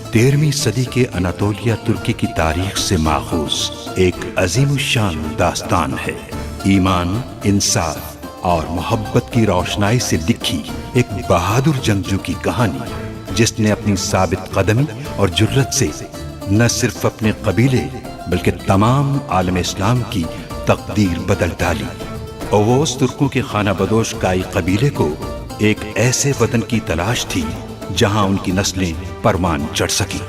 13वीं सदी के अनातोलिया तुर्की की तारीख से माखूज एक अजीमुशान दास्तान है। ईमान, इंसाफ और मोहब्बत की रोशनाई से लिखी एक बहादुर जंगजू की कहानी, जिसने अपनी साबित कदमी और जुर्रत से न सिर्फ अपने कबीले बल्कि तमाम आलम इस्लाम की तकदीर बदल डाली। ओवोस तुर्कों के खाना बदोश काई कबीले को एक ऐसे वतन की तलाश थी जहां उनकी नस्लें परवान चढ़ सकी।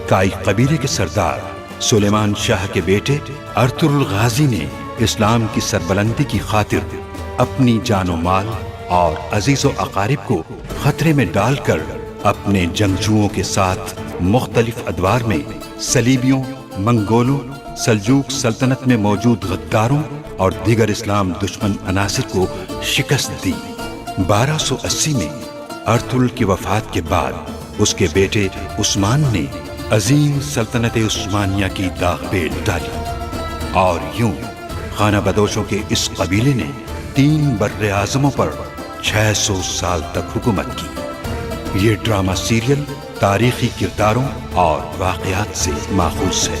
काई कबीले के सरदार सुलेमान शाह के बेटे अर्तुरुल गाजी ने इस्लाम की सरबलंदी की खातिर अपनी जानो माल और अजीजो अकारिब को खतरे में डालकर अपने जंगजुओं के साथ मुख्तलिफ अदवार में सलीबियों, मंगोलों, सल्जूक सल्तनत में मौजूद गद्दारों और दीगर इस्लाम दुश्मन अनासिर को शिकस्त दी। 1280 में अर्तुरुल की वफात के बाद उसके बेटे उस्मान ने अजीम सल्तनत उस्मानिया की दागपेट डाली और यूं खाना बदोशों के इस कबीले ने 3 बर्रे आज़मों पर 600 साल तक हुकूमत की। ये ड्रामा सीरियल तारीखी किरदारों और वाक़यात से माखूज है।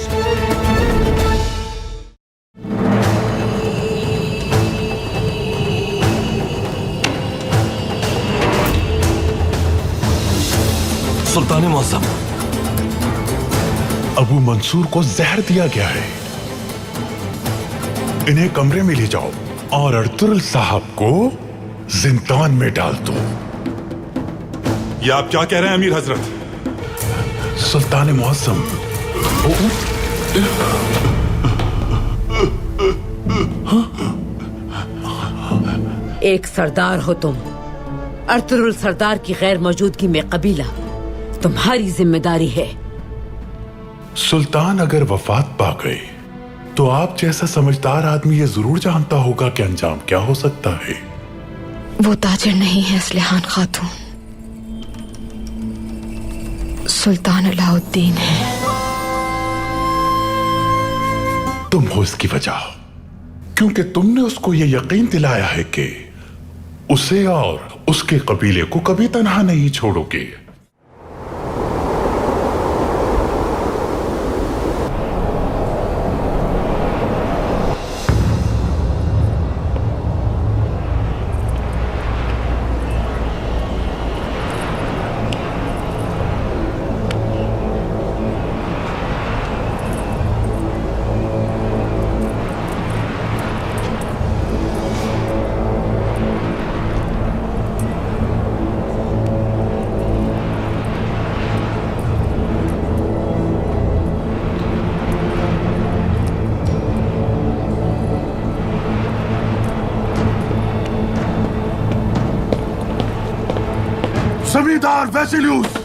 सुल्तान मौसम, अबू मंसूर को जहर दिया गया है। इन्हें कमरे में ले जाओ और अर्तुरुल साहब को जिंदान में डाल दो। ये आप क्या कह रहे हैं अमीर हजरत? सुल्तान मौसम, एक सरदार हो तुम। अर्तुरुल सरदार की गैर मौजूदगी में कबीला तुम्हारी जिम्मेदारी है। सुल्तान अगर वफात पा गए तो आप जैसा समझदार आदमी ये जरूर जानता होगा कि अंजाम क्या हो सकता है। वो ताजिर नहीं है असलिहान खातून, सुल्तान अलाउद्दीन है। तुम हो इसकी वजह, क्योंकि तुमने उसको ये यकीन दिलाया है कि उसे और उसके कबीले को कभी तन्हा नहीं छोड़ोगे। जमींदार वेसिलियस,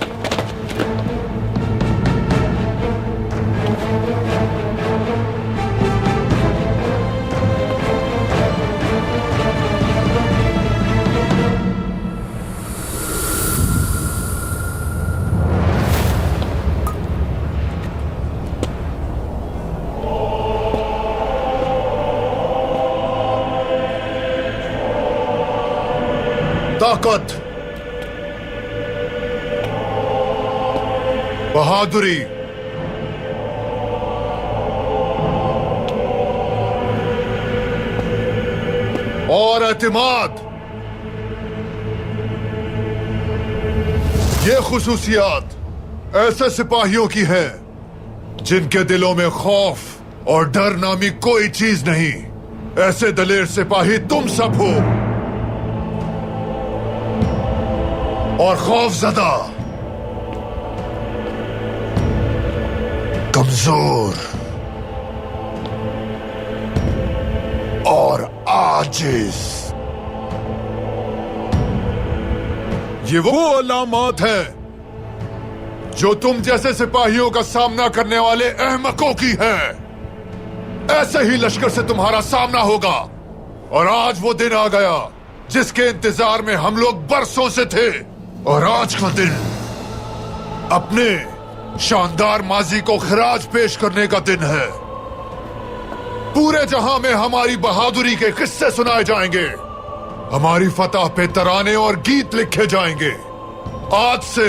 ताकत, बहादुरी, और एतमाद, ये खुसूसियात ऐसे सिपाहियों की हैं जिनके दिलों में खौफ और डर नामी कोई चीज नहीं। ऐसे दलेर सिपाही तुम सब हो, और खौफजदा, कमजोर और आजिज। ये वो अलामात हैं जो तुम जैसे सिपाहियों का सामना करने वाले अहमकों की हैं। ऐसे ही लश्कर से तुम्हारा सामना होगा, और आज वो दिन आ गया जिसके इंतजार में हम लोग बरसों से थे। और आज का दिन अपने शानदार माजी को खराज पेश करने का दिन है। पूरे जहां में हमारी बहादुरी के किस्से सुनाए जाएंगे, हमारी फतह पे तराने और गीत लिखे जाएंगे। आज से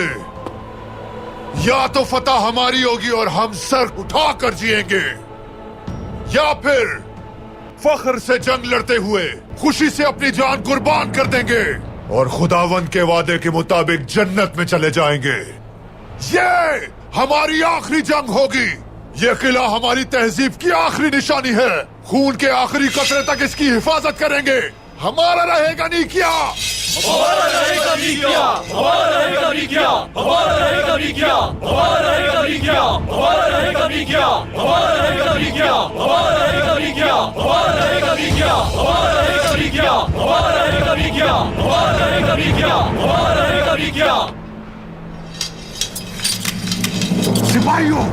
या तो फतह हमारी होगी और हम सर उठाकर जिएंगे, या फिर फख्र से जंग लड़ते हुए खुशी से अपनी जान कुर्बान कर देंगे और खुदावन के वादे के मुताबिक जन्नत में चले जाएंगे। ये हमारी आखिरी जंग होगी। ये किला हमारी तहजीब की आखिरी निशानी है। खून के आखिरी कतरे तक इसकी हिफाजत करेंगे। हमारा रहेगा नहीं क्या, हमारा रहेगा नहीं क्या, हमारा रहेगा नहीं क्या, हमारा रहेगा नहीं क्या, हमारा रहेगा नहीं क्या, हमारा रहेगा नहीं क्या, हमारा रहेगा नहीं क्या, हमारा रहेगा नहीं क्या, हमारा रहेगा नहीं क्या, हमारा रहेगा नहीं क्या, हमारा रहेगा नहीं क्या, हमारा रहेगा नहीं क्या, हमारा रहेगा नहीं क्या। सिपाहियों,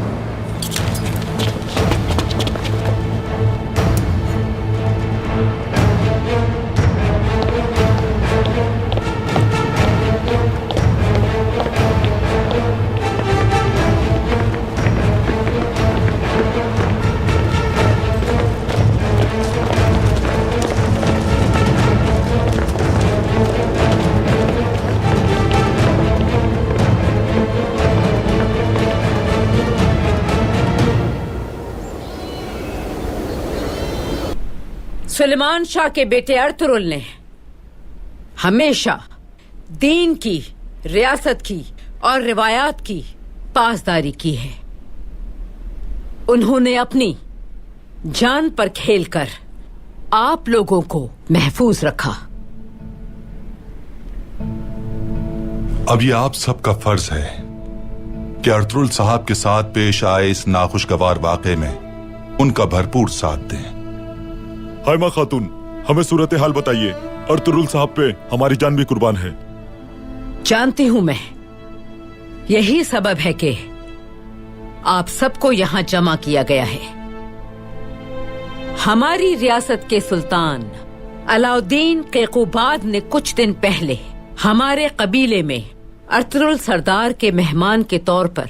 सुलेमान शाह के बेटे अर्तुरुल ने हमेशा दीन की, रियासत की और रिवायात की पासदारी की है। उन्होंने अपनी जान पर खेलकर आप लोगों को महफूज रखा। अब ये आप सबका फर्ज है कि अर्तुरुल साहब के साथ पेश आए इस नाखुशगवार वाक़े में उनका भरपूर साथ दें। हाइमा खातून, हमें सूरत हाल बताइए। अर्तुरुल साहब पे हमारी जान भी कुर्बान है। जानती हूं मैं, यही सबब है कि आप सबको यहां जमा किया गया है। हमारी रियासत के सुल्तान अलाउद्दीन क़ैक़ूबाद ने कुछ दिन पहले हमारे कबीले में अर्तुरुल सरदार के मेहमान के तौर पर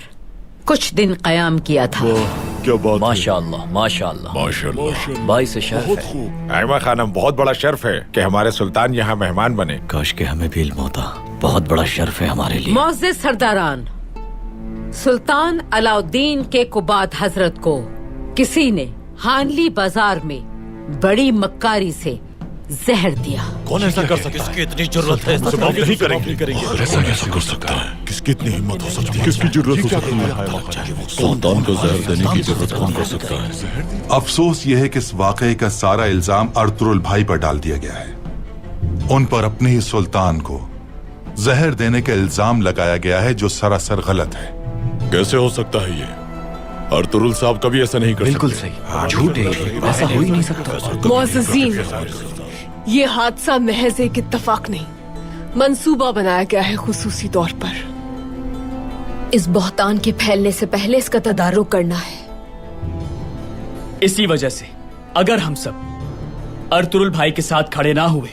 कुछ दिन क़याम किया था। क्या बात है। माशाअल्लाह, माशाअल्लाह, माशाअल्लाह। भाई से शर्फ बहुत है। खूब। आइमा खानम, बहुत बड़ा शर्फ है कि हमारे सुल्तान यहाँ मेहमान बने। काश के हमें भी इल्म होता। बहुत बड़ा शर्फ है हमारे लिए। मुअज़्ज़िज़ सरदारान, सुल्तान अलाउद्दीन के कुबाद हजरत को किसी ने हानली बाजार में बड़ी मक्कारी से जहर दिया। कौन ऐसा कर सकता है? किसकी इतनी जरूरत है? नहीं करेंगे। ऐसा कैसे कर सकता है? किसकी इतनी हिम्मत हो सकती है? किसकी जरूरत हो सकती है? सुल्तान को जहर देने की जरूरत कौन कर सकता है? अफसोस यह है कि इस वाक़े का सारा इल्जाम अर्तुरुल भाई पर डाल दिया गया है। उन पर अपने ही सुल्तान को जहर देने का इल्जाम लगाया गया है, जो सरासर गलत है। कैसे हो सकता है ये? अर्तुरुल साहब कभी ऐसा नहीं कर सकते। बिल्कुल सही, झूठ है, ऐसा हो ही नहीं सकता। मुअज़्ज़िज़ीन, ये हादसा महज एक इत्तफाक नहीं, मंसूबा बनाया गया है खुसूसी तौर पर। इस बहतान के फैलने से पहले इसका तदारुक करना है। इसी वजह से अगर हम सब अर्तुरुल भाई के साथ खड़े ना हुए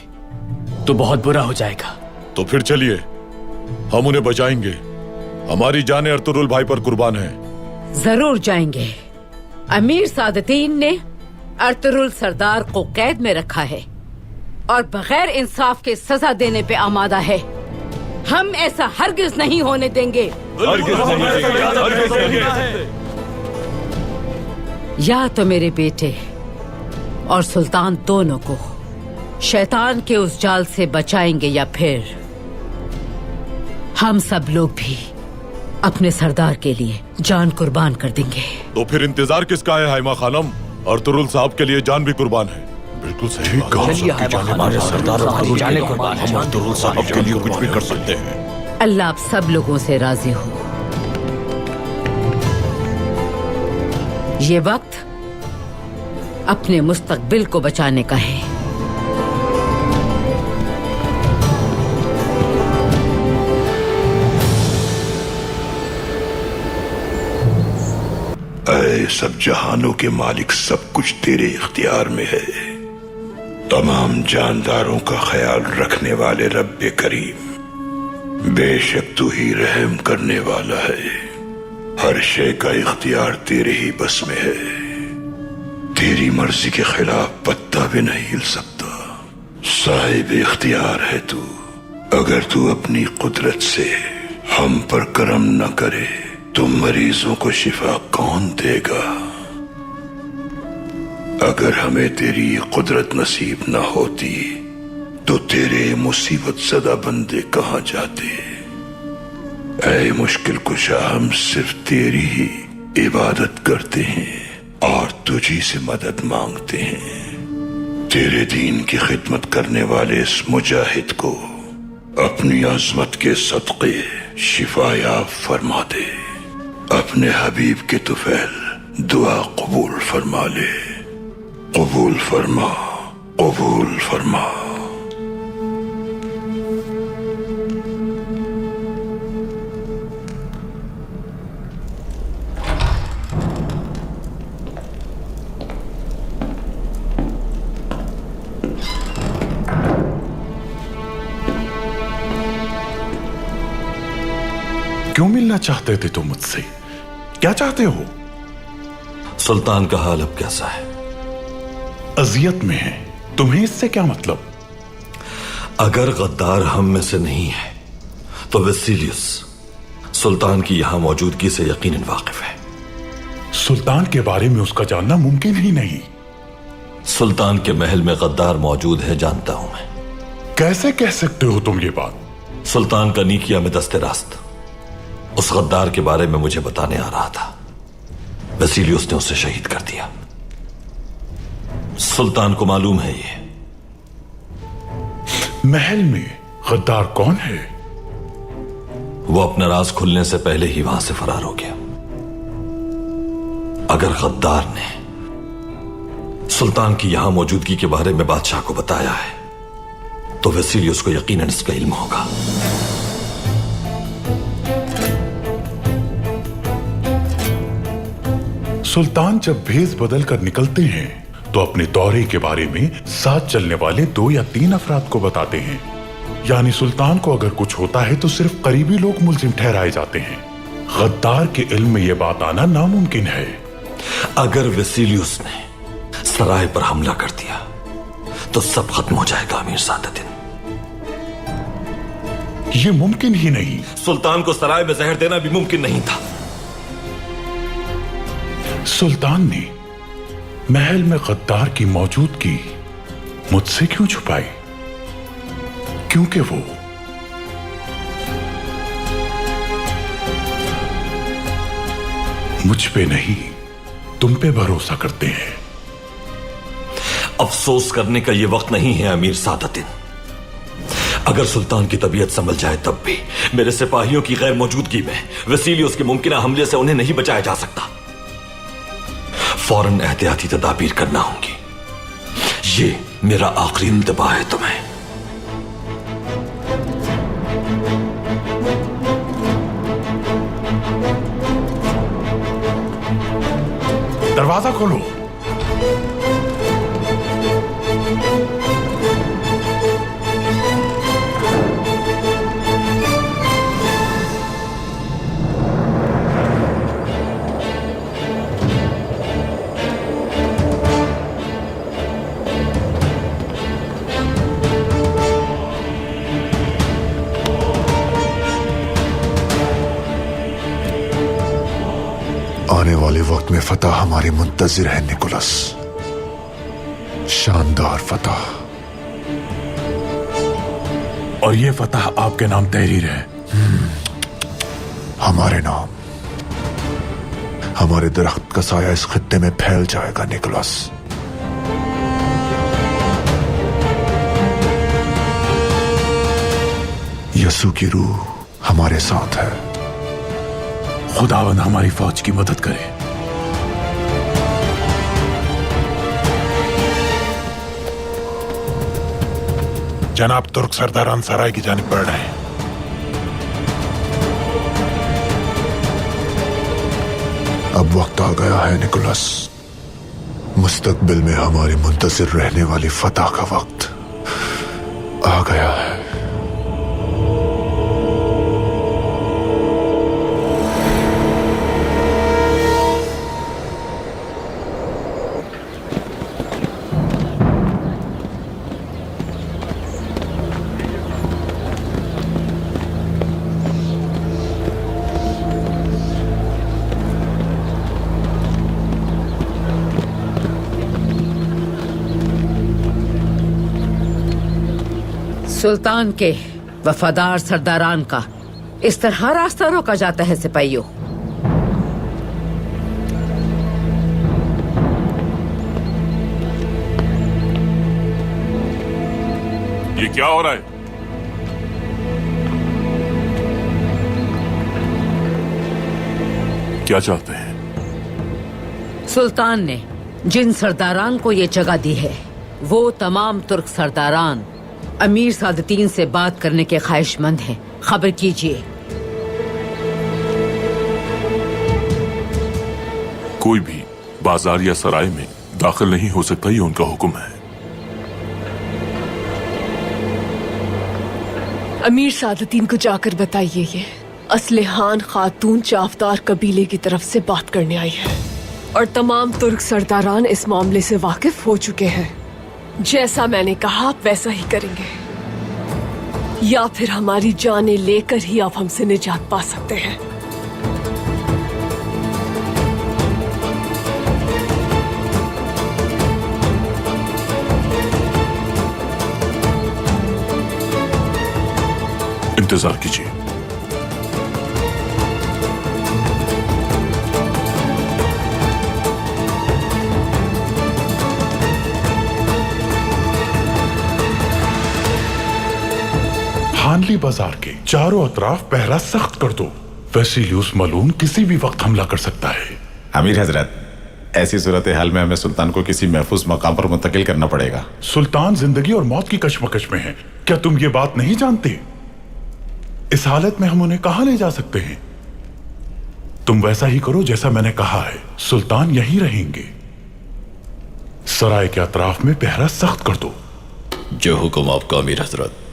तो बहुत बुरा हो जाएगा। तो फिर चलिए, हम उन्हें बचाएंगे। हमारी जानें अर्तुरुल भाई पर कुर्बान है। जरूर जाएंगे। अमीर सादतीन ने अर्तुरुल सरदार को कैद में रखा है और बगैर इंसाफ के सजा देने पे आमादा है। हम ऐसा हरगिज नहीं होने देंगे। या तो मेरे बेटे और सुल्तान दोनों को शैतान के उस जाल से बचाएंगे, या फिर हम सब लोग भी अपने सरदार के लिए जान कुर्बान कर देंगे। तो फिर इंतजार किसका है हाइमा खानम? अर्तुरुल साहब के लिए जान भी कुर्बान है। बिल्कुल सही बात। हमारे सरदार जाने कुर्बान है। हम अर्तुरुल साहब के लिए कुछ भी कर सकते हैं। अल्लाह आप सब लोगों से राजी हो। ये वक्त अपने मुस्तकबिल को बचाने का है। ऐ सब जहानों के मालिक, सब कुछ तेरे इख्तियार में है। तमाम जानदारों का ख्याल रखने वाले रब्बे करीम, बेशक तू ही रहम करने वाला है। हर शे का इख्तियार तेरे ही बस में है। तेरी मर्जी के खिलाफ पत्ता भी नहीं हिल सकता। साहिब इख्तियार है तू। अगर तू अपनी कुदरत से हम पर करम न करे तुम मरीजों को शिफा कौन देगा? अगर हमें तेरी कुदरत नसीब न होती तो तेरे मुसीबत ज़दा बंदे कहां जाते? ऐ मुश्किल कुशा, हम सिर्फ तेरी ही इबादत करते हैं और तुझी से मदद मांगते हैं। तेरे दीन की खिदमत करने वाले इस मुजाहिद को अपनी अजमत के सदक़े शिफायाब फरमा दे। अपने हबीब के तुफैल दुआ कबूल फरमा ले। कबूल फरमा, कबूल फरमा। क्यों मिलना चाहते थे तुम मुझसे? क्या चाहते हो? सुल्तान का हाल अब कैसा है? अजियत में है। तुम्हें इससे क्या मतलब? अगर गद्दार हम में से नहीं है तो वेसिलियस सुल्तान की यहां मौजूदगी से यकीनन वाकिफ है। सुल्तान के बारे में उसका जानना मुमकिन ही नहीं। सुल्तान के महल में गद्दार मौजूद है, जानता हूं मैं। कैसे कह सकते हो तुम ये बात? सुल्तान का नीकिया में दस्ते रास्त उस गद्दार के बारे में मुझे बताने आ रहा था। वेसिलियस ने उसे शहीद कर दिया। सुल्तान को मालूम है ये। महल में गद्दार कौन है? वो अपना राज खुलने से पहले ही वहां से फरार हो गया। अगर गद्दार ने सुल्तान की यहां मौजूदगी के बारे में बादशाह को बताया है तो वेसिलियस को यकीनन इसका इल्म होगा। सुल्तान जब भेस बदल कर निकलते हैं तो अपने दौरे के बारे में साथ चलने वाले 2 या 3 अफराद को बताते हैं। यानी सुल्तान को अगर कुछ होता है तो सिर्फ करीबी लोग मुल्जिम ठहराए जाते हैं। गद्दार के इल्म में यह बात आना नामुमकिन है। अगर वेसिलियस ने सराय पर हमला कर दिया तो सब खत्म हो जाएगा अमीर सादुद्दीन। यह मुमकिन ही नहीं। सुल्तान को सराय में जहर देना भी मुमकिन नहीं था। सुल्तान ने महल में गद्दार की मौजूदगी मुझसे क्यों छुपाई? क्योंकि वो मुझ पे नहीं तुम पे भरोसा करते हैं। अफसोस करने का यह वक्त नहीं है अमीर सादुद्दीन। अगर सुल्तान की तबीयत संभल जाए तब भी मेरे सिपाहियों की गैर मौजूदगी में वेसिलियस के मुमकिन हमले से उन्हें नहीं बचाया जा सकता। फौरन एहतियाती तदाबीर करना होंगी। ये मेरा आखिरी इंतबाह है तुम्हें। दरवाजा खोलो। आने वाले वक्त में फतह हमारी मुंतजिर है निकोलस। शानदार फतह। और ये फतह आपके नाम तहरीर है। हमारे नाम। हमारे दरख्त का साया इस खित्ते में फैल जाएगा निकोलस। यसू की रूह हमारे साथ है। खुदावंद हमारी फौज की मदद करे। जनाब तुर्क सरदारान सराय की जानिब बढ़ रहे हैं। अब वक्त आ गया है निकोलस। मुस्तकबिल में हमारी मुंतजिर रहने वाली फतह का वक्त आ गया है। सुल्तान के वफादार सरदारान का इस तरह रास्ता रोका जाता है सिपाहियों। ये क्या हो रहा है? क्या चाहते हैं? सुल्तान ने जिन सरदारान को ये जगह दी है वो तमाम तुर्क सरदारान अमीर सादतीन से बात करने के ख्वाहिशमंद हैं। खबर कीजिए। कोई भी बाजार या सराय में दाखिल नहीं हो सकता, ये उनका हुक्म है। अमीर सादतीन को जाकर बताइए ये असलेहान खातून चाफदार कबीले की तरफ से बात करने आई है और तमाम तुर्क सरदारान इस मामले से वाकिफ हो चुके हैं। जैसा मैंने कहा आप वैसा ही करेंगे, या फिर हमारी जानें लेकर ही आप हमसे निजात पा सकते हैं। इंतजार कीजिए। हानली बाजार के चारों अतराफ पहरा सख्त कर दो। वेसिलियस मलून किसी भी वक्त हमला कर सकता है। अमीर हजरत, ऐसी सूरत हाल में हमें सुल्तान को किसी महफूज मकाम पर मुंतकिल करना पड़ेगा। सुल्तान जिंदगी और मौत की कशमकश में है। क्या तुम ये बात नहीं जानते? इस हालत में हम उन्हें कहां ले जा सकते हैं? तुम वैसा ही करो जैसा मैंने कहा है। सुल्तान यहीं रहेंगे। सराय के अतराफ में पहरा सख्त कर दो। जो हुक्म आपका अमीर हजरत।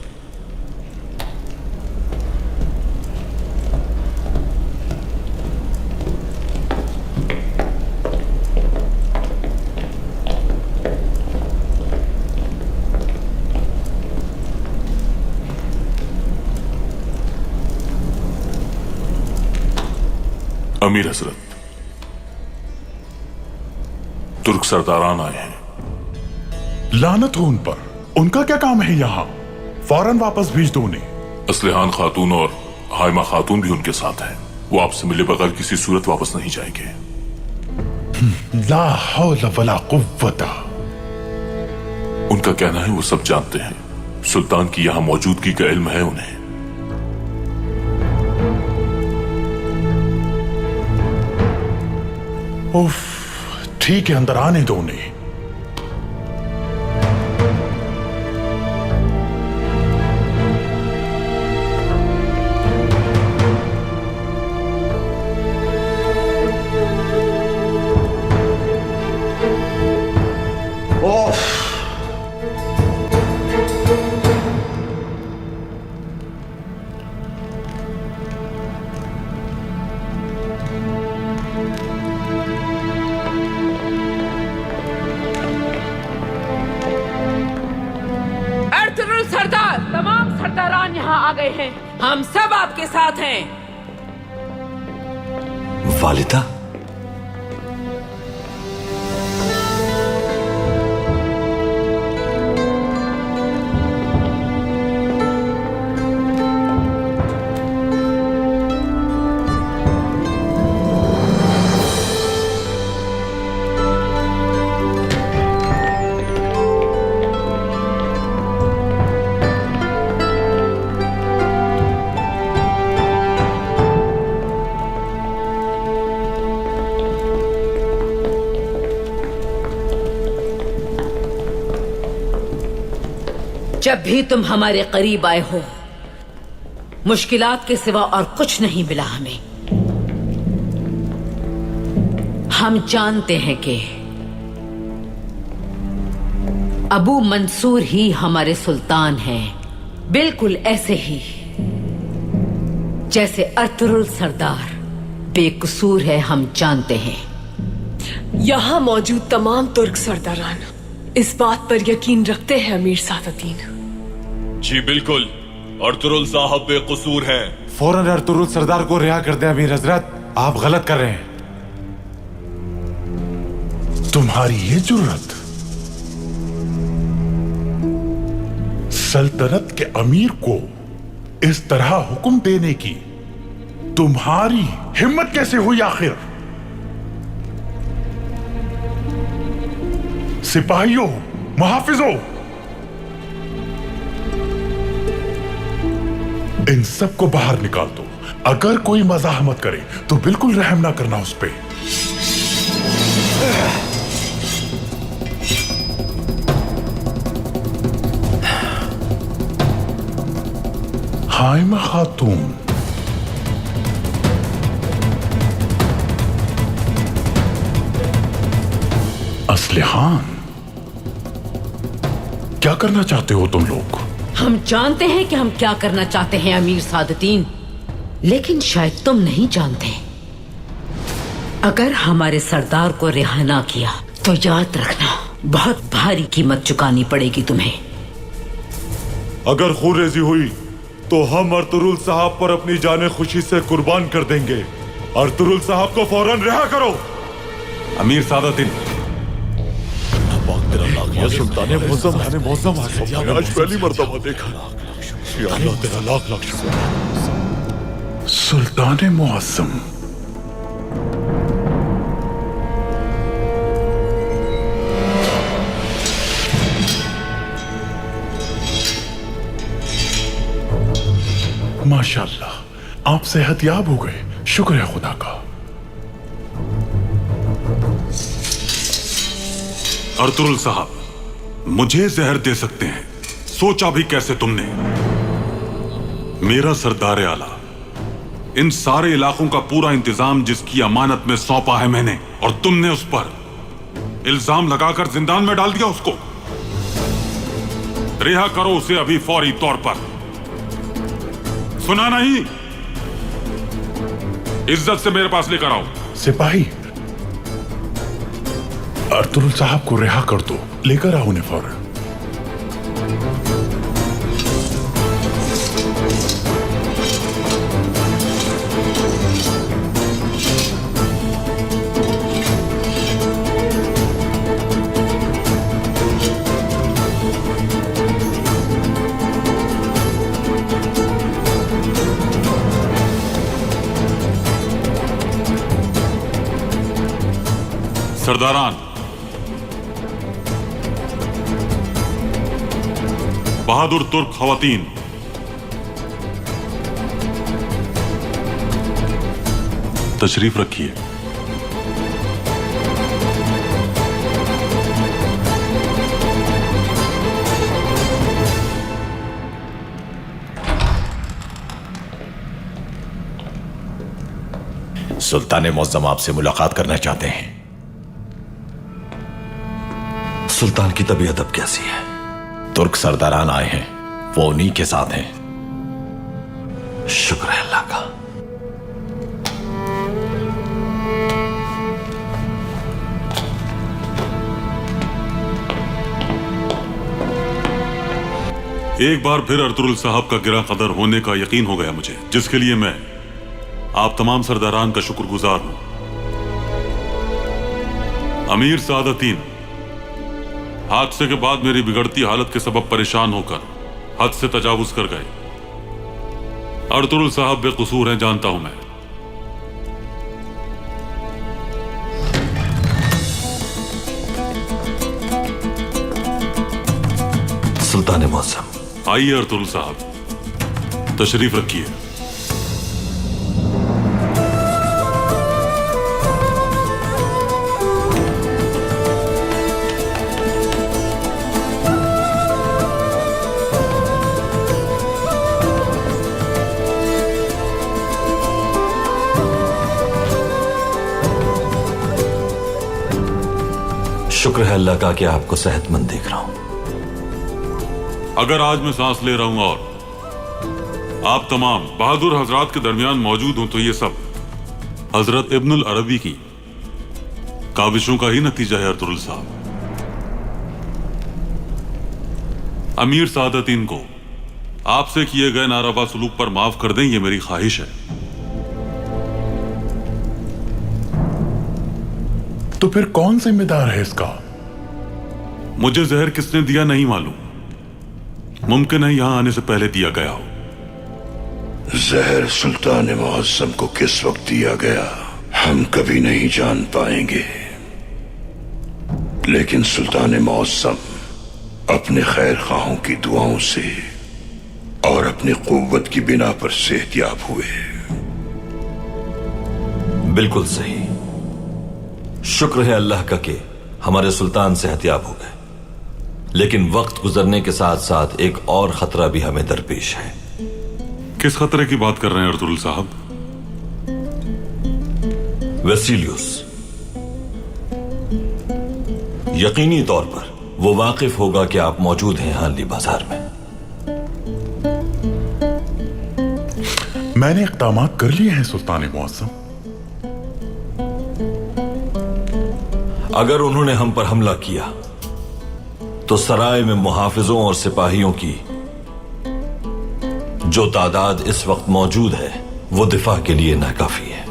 अमीर हजरत, तुर्क सरदारान आए हैं। लानत हो उन पर। उनका क्या काम है यहाँ? फौरन वापस भेज दो उन्हें। असलेहान खातून और हाइमा खातून भी उनके साथ हैं। वो आपसे मिले बगैर किसी सूरत वापस नहीं जाएंगे। ला हौला वला कुव्वता। उनका कहना है वो सब जानते हैं। सुल्तान की यहाँ मौजूदगी का इल्म है उन्हें। उफ, ठीक है, अंदर आने दो उन्हें। सरदार, तमाम सरदारान यहाँ आ गए हैं। हम सब आपके साथ हैं। वालिदा, जब भी तुम हमारे करीब आए हो, मुश्किलात के सिवा और कुछ नहीं मिला हमें। हम जानते हैं कि अबू मंसूर ही हमारे सुल्तान हैं, बिल्कुल ऐसे ही जैसे अर्तुरुल सरदार बेकसूर है। हम जानते हैं यहाँ मौजूद तमाम तुर्क सरदारान इस बात पर यकीन रखते हैं अमीर सादतीन। जी बिल्कुल, अर्तुरुल साहब बेकसूर हैं। फौरन अर्तुरुल सरदार को रिहा कर दें अमीर हजरत, आप गलत कर रहे हैं। तुम्हारी ये जुर्रत सल्तनत के अमीर को इस तरह हुक्म देने की तुम्हारी हिम्मत कैसे हुई आखिर? सिपाहियों, मुहाफिजों, इन सबको बाहर निकाल दो। अगर कोई मजाहमत करे तो बिल्कुल रहम ना करना उस पे। हाइमा खातून, असलिहान, क्या करना चाहते हो तुम लोग? हम जानते हैं कि हम क्या करना चाहते हैं अमीर सादतीन, लेकिन शायद तुम नहीं जानते। अगर हमारे सरदार को रिहा ना किया तो याद रखना बहुत भारी कीमत चुकानी पड़ेगी तुम्हें। अगर खून-रेजी हुई तो हम अर्तुरुल साहब पर अपनी जाने खुशी से कुर्बान कर देंगे। अर्तुरुल साहब को फौरन रिहा करो। अमीर सादतीन, सुल्ताने मौज़म आज पहली मर्तबा देखा। या अल्लाह, तेरा लाख लाख शुक्र। सुल्ताने मुअज़्ज़म, माशाअल्लाह, आप सेहतयाब हो गए। शुक्र है खुदा का। अर्तुरुल साहब, मुझे जहर दे सकते हैं, सोचा भी कैसे तुमने? मेरा सरदार आला इन सारे इलाकों का पूरा इंतजाम जिसकी अमानत में सौंपा है मैंने, और तुमने उस पर इल्जाम लगाकर जिंदान में डाल दिया उसको। रिहा करो उसे अभी फौरी तौर पर। सुना नहीं? इज्जत से मेरे पास लेकर आओ। सिपाही, अर्तुरुल साहब को रिहा कर दो। लेकर आओ उन्हें फौरन। सरदारान, बहादुर तुर्क खवातीन, तशरीफ रखिए। सुल्तान मुअज़्ज़म आपसे मुलाकात करना चाहते हैं। सुल्तान की तबीयत अब कैसी है? तुर्क सरदारान आए हैं, वो उन्हीं के साथ हैं। शुक्र है अल्लाह का। एक बार फिर अर्तुरुल साहब का गिरा कदर होने का यकीन हो गया मुझे, जिसके लिए मैं आप तमाम सरदारान का शुक्रगुजार हूं। अमीर सादतीन, हादसे के बाद मेरी बिगड़ती हालत के सबब परेशान होकर हद से तजावुज कर गए। अर्तुरुल साहब बेकसूर हैं, जानता हूं मैं। सुल्तान मुअज़्ज़म, आइए अर्तुरुल साहब, तशरीफ रखिए। शुक्र है अल्लाह का कि आपको सेहतमंद देख रहा हूं। अगर आज मैं सांस ले रहा हूं और आप तमाम बहादुर हजरात के दरमियान मौजूद हूं, तो ये सब हजरत इब्नुल अरबी की काविशों का ही नतीजा है। अर्तुरुल साहब, अमीर सादतीन को आपसे किए गए नारवा सलूक पर माफ कर दें, ये मेरी ख्वाहिश है। तो फिर कौन जिम्मेदार है इसका? मुझे जहर किसने दिया नहीं मालूम, मुमकिन है यहां आने से पहले दिया गया हो। जहर सुल्तान मुअज्जम को किस वक्त दिया गया हम कभी नहीं जान पाएंगे, लेकिन सुल्तान मुअज्जम अपने खैर खाहों की दुआओं से और अपनी कुव्वत की बिना पर सेहतियाब हुए। बिल्कुल सही। शुक्र है अल्लाह का कि हमारे सुल्तान सेहतियाब हो गए, लेकिन वक्त गुजरने के साथ साथ एक और खतरा भी हमें दरपेश है। किस खतरे की बात कर रहे हैं अर्तुगरुल साहब? वेसिलियस यकीनी तौर पर वो वाकिफ होगा कि आप मौजूद हैं हाली बाजार में। मैंने इक़दाम कर लिए हैं सुल्तान मुअज्जम। अगर उन्होंने हम पर हमला किया तो सराय में मुहाफिजों और सिपाहियों की जो तादाद इस वक्त मौजूद है वो दिफा के लिए नाकाफी है।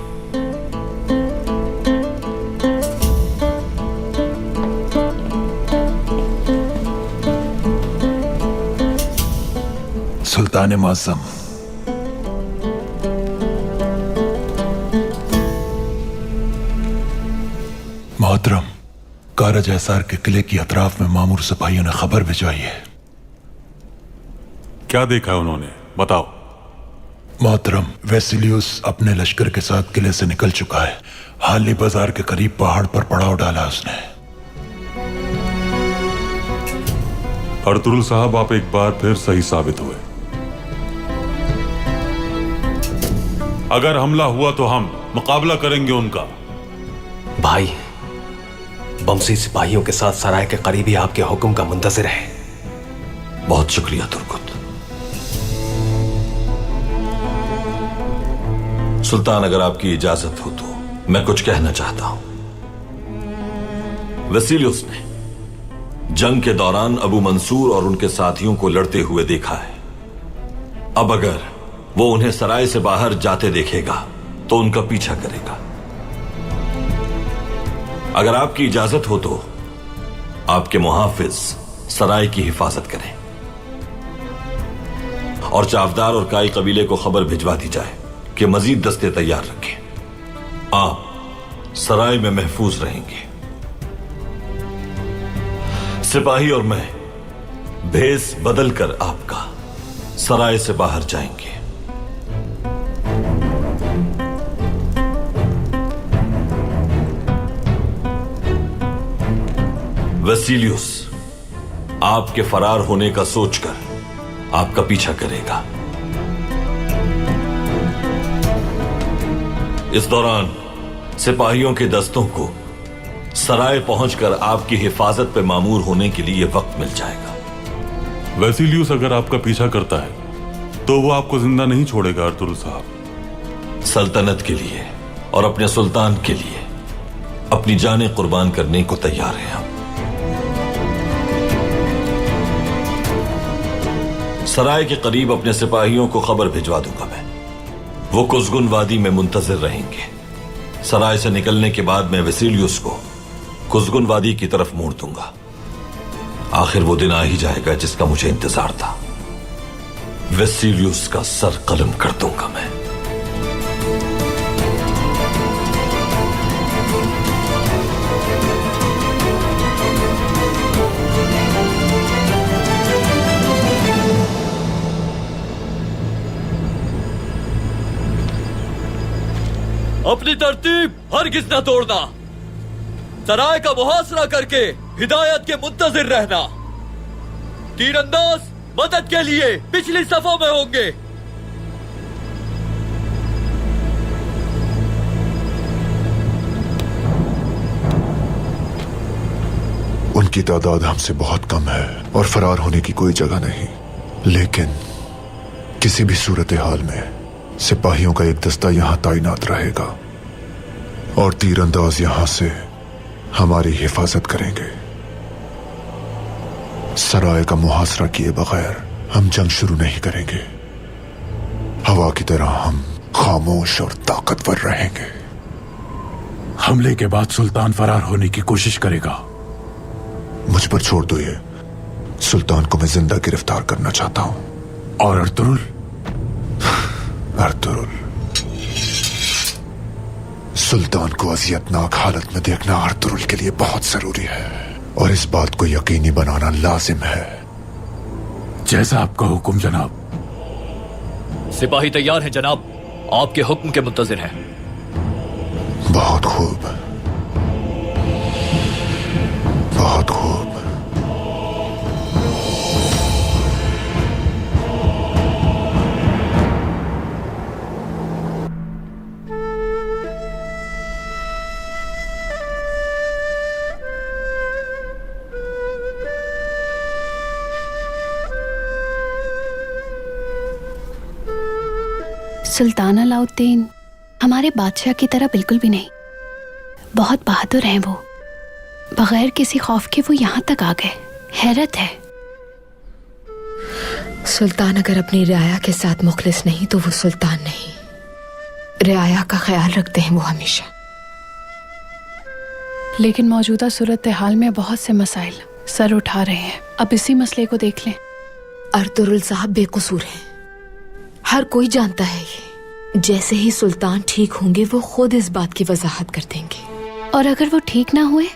सुल्तान मुअज्जम, मोहतरम, कारज एसार के किले की अतराफ में मामूर सिपाहियों ने खबर भिजवाई है। क्या देखा है उन्होंने, बताओ। मोहतरम, वेसिलियस अपने लश्कर के साथ किले से निकल चुका है। हाली बाजार के करीब पहाड़ पर पड़ाव डाला उसने। अर्तुगरुल साहब, आप एक बार फिर सही साबित हुए। अगर हमला हुआ तो हम मुकाबला करेंगे उनका। भाई, बमसी सिपाहियों के साथ सराय के करीब ही आपके हुक्म का मुंतजिर है। बहुत शुक्रिया तुर्कुत। सुल्तान, अगर आपकी इजाजत हो तो मैं कुछ कहना चाहता हूं। वेसिलियस ने जंग के दौरान अबू मंसूर और उनके साथियों को लड़ते हुए देखा है। अब अगर वो उन्हें सराय से बाहर जाते देखेगा तो उनका पीछा करेगा। अगर आपकी इजाजत हो तो आपके मुहाफिज सराय की हिफाजत करें और चावदार और काई कबीले को खबर भिजवा दी जाए कि मजीद दस्ते तैयार रखें। आप सराय में महफूज रहेंगे। सिपाही और मैं भेस बदलकर आपका सराय से बाहर जाएंगे। वेसिलियस आपके फरार होने का सोचकर आपका पीछा करेगा। इस दौरान सिपाहियों के दस्तों को सराय पहुंचकर आपकी हिफाजत पे मामूर होने के लिए वक्त मिल जाएगा। वेसिलियस अगर आपका पीछा करता है तो वो आपको जिंदा नहीं छोड़ेगा अर्तुगरुल साहब। सल्तनत के लिए और अपने सुल्तान के लिए अपनी जानें कुर्बान करने को तैयार हैं हम। सराय के करीब अपने सिपाहियों को खबर भिजवा दूंगा मैं। वो कुज़गुन वादी में मुंतजिर रहेंगे। सराय से निकलने के बाद मैं वेसिलियस को कुज़गुन वादी की तरफ मोड़ दूंगा। आखिर वो दिन आ ही जाएगा जिसका मुझे इंतजार था। वेसिलियस का सर कलम कर दूंगा मैं। अपनी तरतीब हरगिज न तोड़ना। सराय का मुहासरा करके हिदायत के मुंतजिर रहना। तीरंदाज मदद के लिए पिछली सफों में होंगे। उनकी तादाद हमसे बहुत कम है और फरार होने की कोई जगह नहीं, लेकिन किसी भी सूरत हाल में सिपाहियों का एक दस्ता यहां तैनात रहेगा और तीरंदाज यहां से हमारी हिफाजत करेंगे। सराय का मुहासरा किए बगैर हम जंग शुरू नहीं करेंगे। हवा की तरह हम खामोश और ताकतवर रहेंगे। हमले के बाद सुल्तान फरार होने की कोशिश करेगा। मुझ पर छोड़ दो ये। सुल्तान को मैं जिंदा गिरफ्तार करना चाहता हूं। और अर्तुरुल? अर्तुरुल, सुल्तान को अजियतनाक हालत में देखना अर्तुरुल के लिए बहुत जरूरी है और इस बात को यकीनी बनाना लाजिम है। जैसा आपका हुक्म जनाब। सिपाही तैयार हैं जनाब, आपके हुक्म के मुंतजिर हैं। बहुत खूब, बहुत खूब। सुल्तान अलाउद्दीन हमारे बादशाह की तरह बिल्कुल भी नहीं। बहुत बहादुर हैं वो। बगैर किसी खौफ के वो यहाँ तक आ गए। हैरत है। सुल्तान अगर अपनी रियाया के साथ मुखलिस नहीं तो वो सुल्तान नहीं। रियाया का ख्याल रखते हैं वो हमेशा। लेकिन मौजूदा सूरत हाल में बहुत से मसाइल सर उठा रहे हैं। अब इसी मसले को देख लें। अर्तुरुल साहब बेकसूर हैं, हर कोई जानता है ये। जैसे ही सुल्तान ठीक होंगे वो खुद इस बात की वजाहत कर देंगे। और अगर वो ठीक ना हुए?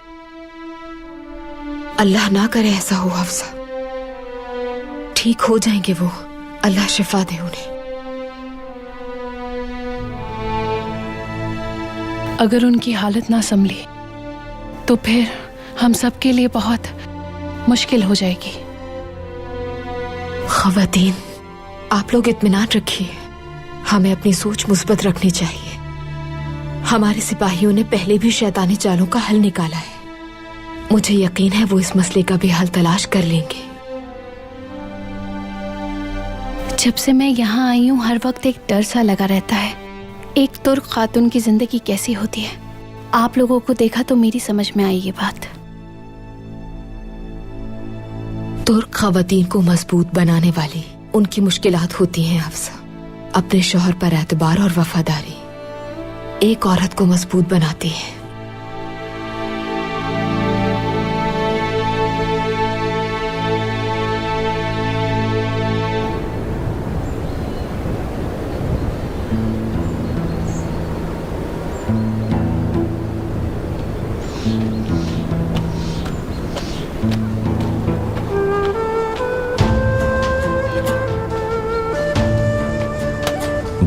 अल्लाह ना करे ऐसा हो हफ्सा। ठीक हो जाएंगे वो, अल्लाह शिफा दे उन्हें। अगर उनकी हालत ना संभली तो फिर हम सब के लिए बहुत मुश्किल हो जाएगी। खवातीन, आप लोग इत्मीनान रखिए। हमें अपनी सोच मुस्बत रखनी चाहिए। हमारे सिपाहियों ने पहले भी शैतानी चालों का हल निकाला है। मुझे यकीन है वो इस मसले का भी हल तलाश कर लेंगे। जब से मैं यहाँ आई हूँ हर वक्त एक डर सा लगा रहता है। एक तुर्क खातून की जिंदगी कैसी होती है। आप लोगों को देखा तो मेरी समझ में आई ये बात। तुर्क खवातीन को मजबूत बनाने वाली उनकी मुश्किलात होती हैं हफ्सा। अपने शौहर पर एतबार और वफादारी एक औरत को मजबूत बनाती है।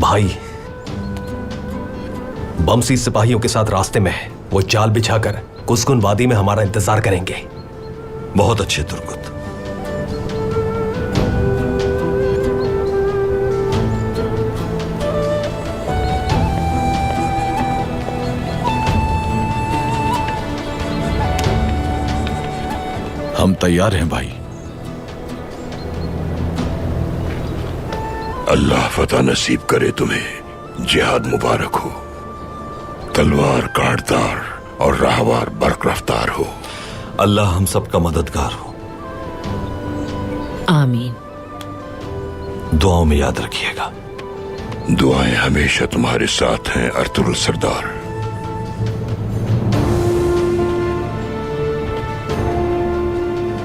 भाई, बमसी सिपाहियों के साथ रास्ते में है। वो जाल बिछाकर कुसकुन वादी में हमारा इंतजार करेंगे। बहुत अच्छे तुर्कुत। हम तैयार हैं भाई। अल्लाह फतह नसीब करे तुम्हें। जिहाद मुबारक हो। तलवार काटदार और राहवार बर्क रफ्तार हो। अल्लाह हम सबका मददगार हो। आमीन। दुआओं में याद रखिएगा। दुआएं हमेशा तुम्हारे साथ हैं अर्तुरुल सरदार।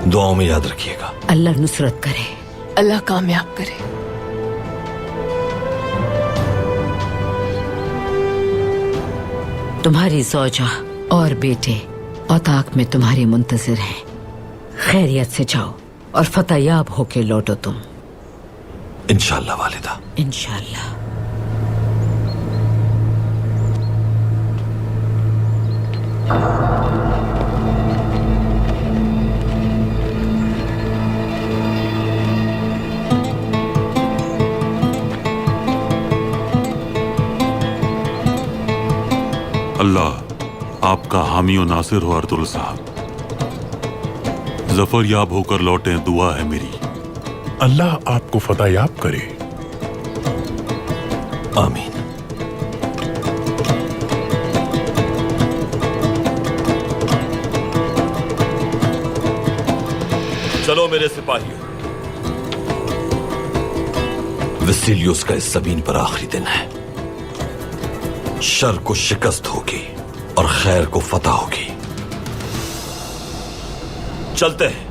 दुआओं में याद रखिएगा। अल्लाह नुसरत करे। अल्लाह कामयाब करे। तुम्हारी ज़ौजा और बेटे औताक में तुम्हारे मुंतजिर हैं। खैरियत से जाओ और फतहयाब होके लौटो तुम। इंशाअल्लाह वालिदा। इंशाअल्लाह। अल्लाह आपका हामी और नासिर हो अर्तुरुल साहब। जफर याब होकर लौटे दुआ है मेरी। अल्लाह आपको फतहयाब करे। आमीन। चलो मेरे सिपाहियों, वेसिलियस का इस जमीन पर आखिरी दिन है। शर को शिकस्त होगी और खैर को फतह होगी। चलते हैं।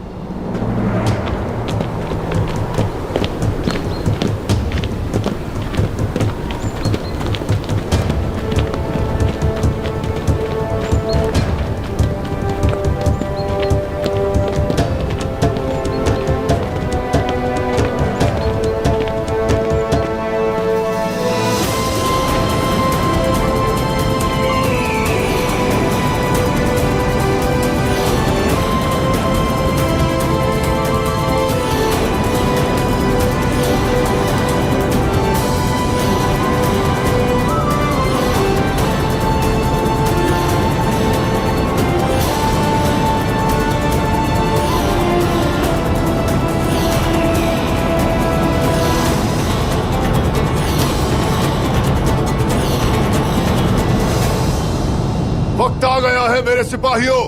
है मेरे सिपाहियों,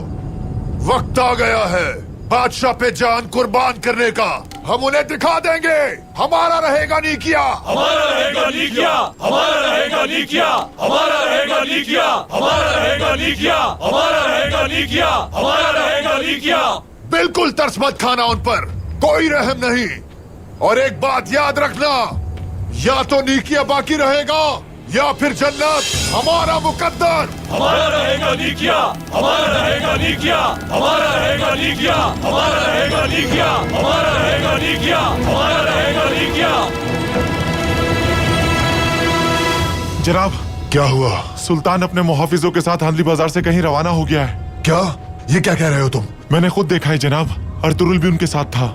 वक्त आ गया है बादशाह पे जान कुर्बान करने का। हम उन्हें दिखा देंगे हमारा रहेगा नीकिया, हमारा रहेगा नीकिया, हमारा रहेगा नीकिया, हमारा रहेगा नीकिया, हमारा रहेगा नीकिया, हमारा रहेगा नीकिया, हमारा रहेगा नीकिया। बिल्कुल तरस मत खाना उन पर, कोई रहम नहीं। और एक बात याद रखना, या तो नीकिया बाकी रहेगा या फिर जन्नत हमारा मुकद्दर। हमारा रहेगा नीकिया, हमारा रहेगा नीकिया, हमारा रहेगा नीकिया, हमारा रहेगा नीकिया, हमारा रहेगा नीकिया, हमारा रहेगा नीकिया। जनाब, क्या हुआ? सुल्तान अपने मुहाफिजों के साथ हांदली बाजार से कहीं रवाना हो गया है। क्या? ये क्या कह रहे हो तुम? मैंने खुद देखा है जनाब, अर्तुरुल भी उनके साथ था।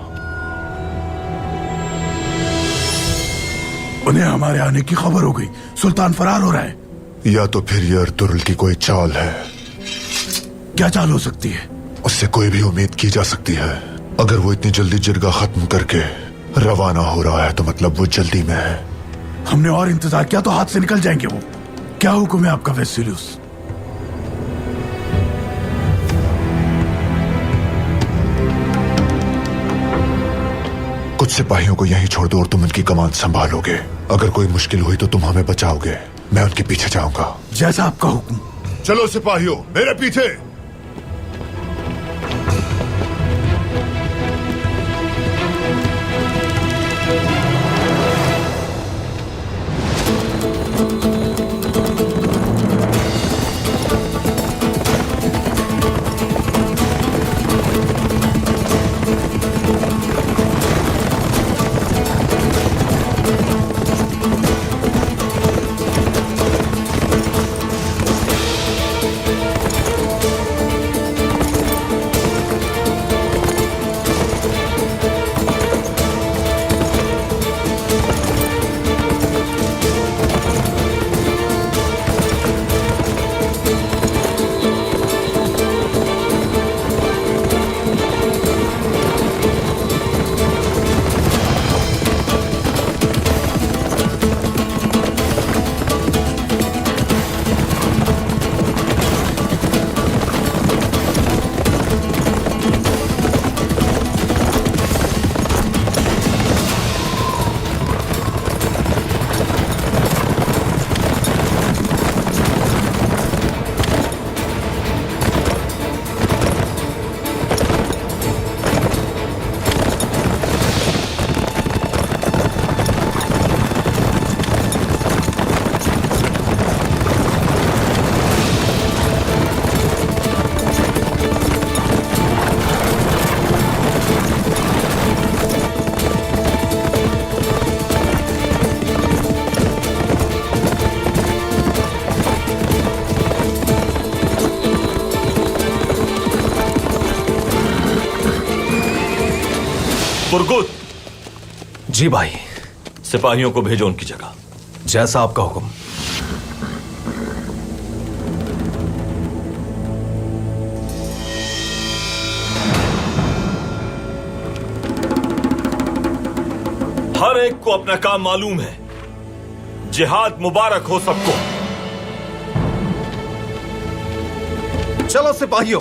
उन्हें हमारे आने की खबर हो गई, सुल्तान फरार हो रहा है। या तो फिर ये अर्तुरुल की कोई चाल है। क्या चाल हो सकती है? उससे कोई भी उम्मीद की जा सकती है। अगर वो इतनी जल्दी जिरगा खत्म करके रवाना हो रहा है तो मतलब वो जल्दी में है। हमने और इंतजार किया तो हाथ से निकल जाएंगे वो। क्या हुक्म है आपका वेसिलियस? कुछ सिपाहियों को यहीं छोड़ दो और तुम उनकी कमान संभालोगे। अगर कोई मुश्किल हुई तो तुम हमें बचाओगे, मैं उनके पीछे जाऊंगा। जैसा आपका हुक्म। चलो सिपाहियों, मेरे पीछे। पुरगुत। जी भाई। सिपाहियों को भेजो उनकी जगह। जैसा आपका हुक्म। हर एक को अपना काम मालूम है। जिहाद मुबारक हो सबको। चलो सिपाहियों।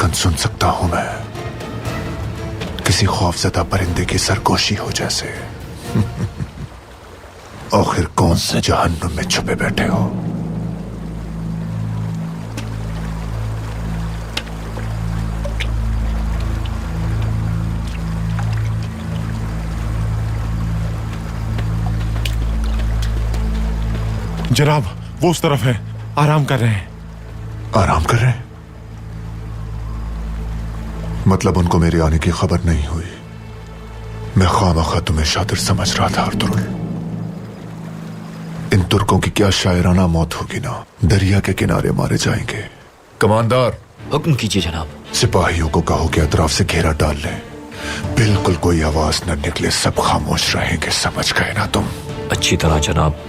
गर्दन सुन सकता हूं मैं, किसी खौफजदा परिंदे की सरगोशी हो जैसे। आखिर कौन से जहन्नुम में छुपे बैठे हो? जनाब, वो उस तरफ है, आराम कर रहे हैं। आराम कर रहे हैं? मतलब उनको मेरे आने की खबर नहीं हुई। मैं खामखा तुम्हें शातिर समझ रहा था अर्तुरुल। इन तुर्कों की क्या शायराना मौत होगी ना, दरिया के किनारे मारे जाएंगे। कमांडर, हुक्म कीजिए जनाब। सिपाहियों को कहो कि अतराफ से घेरा डाल लें, बिल्कुल कोई आवाज न निकले, सब खामोश रहेंगे, समझ गए ना तुम? अच्छी तरह जनाब।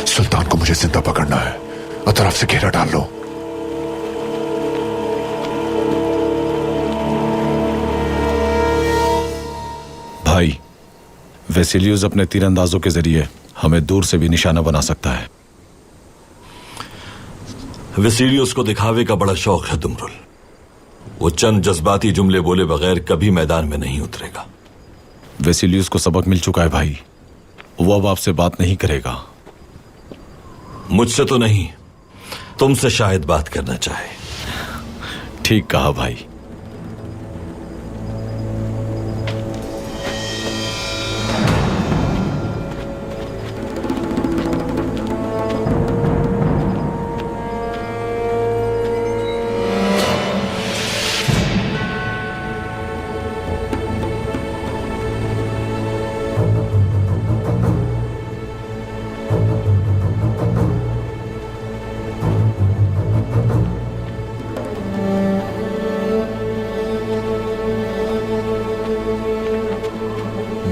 सुल्तान को मुझे जिंदा पकड़ना है, अतराफ से घेरा डाल लो। भाई, वेसिलियस अपने तीरंदाजों के जरिए हमें दूर से भी निशाना बना सकता है। वेसिलियस को दिखावे का बड़ा शौक है दुमरुल। वो चंद जज्बाती जुमले बोले बगैर कभी मैदान में नहीं उतरेगा। वेसिलियस को सबक मिल चुका है भाई, वो अब आपसे बात नहीं करेगा। मुझसे तो नहीं, तुमसे शायद बात करना चाहे। ठीक कहा भाई।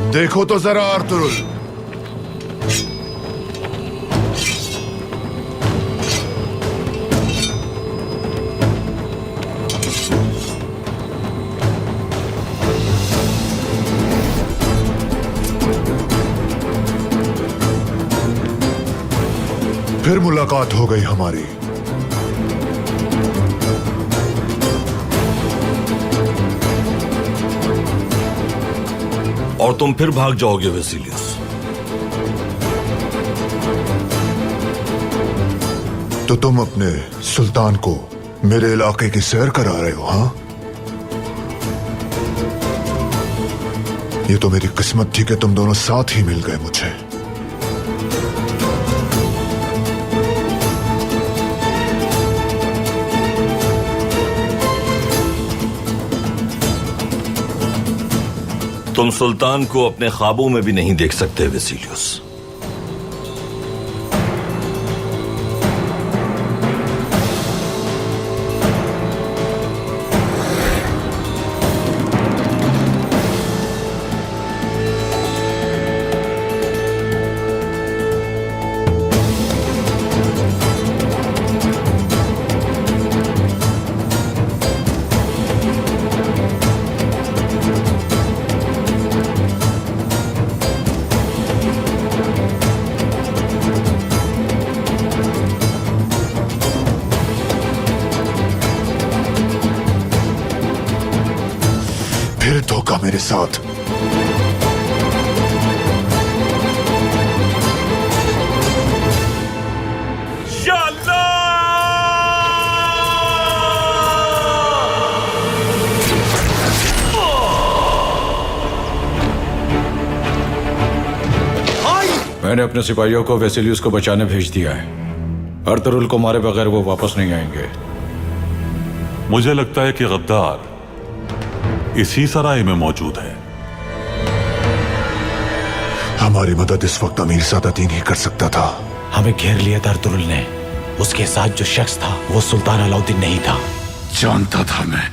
देखो तो जरा अर्तुरुल, फिर मुलाकात हो गई हमारी। और तुम फिर भाग जाओगे वेसिलियस। तो तुम अपने सुल्तान को मेरे इलाके की सैर करा रहे हो? हाँ, ये तो मेरी किस्मत थी कि तुम दोनों साथ ही मिल गए मुझे। तुम सुल्तान को अपने ख्वाबों में भी नहीं देख सकते वेसिलियस। फिर धोखा मेरे साथ। या मैंने अपने सिपाहियों को वेसिलियस को बचाने भेज दिया है। अर्तुरुल को मारे बगैर वो वापस नहीं आएंगे। मुझे लगता है कि गद्दार इसी सराय में मौजूद है। हमारी मदद इस वक्त अमीर सादातीन ही कर सकता था। हमें घेर लिया था अर्तुरुल ने। उसके साथ जो शख्स था वो सुल्तान अलाउद्दीन नहीं था। जानता था मैं।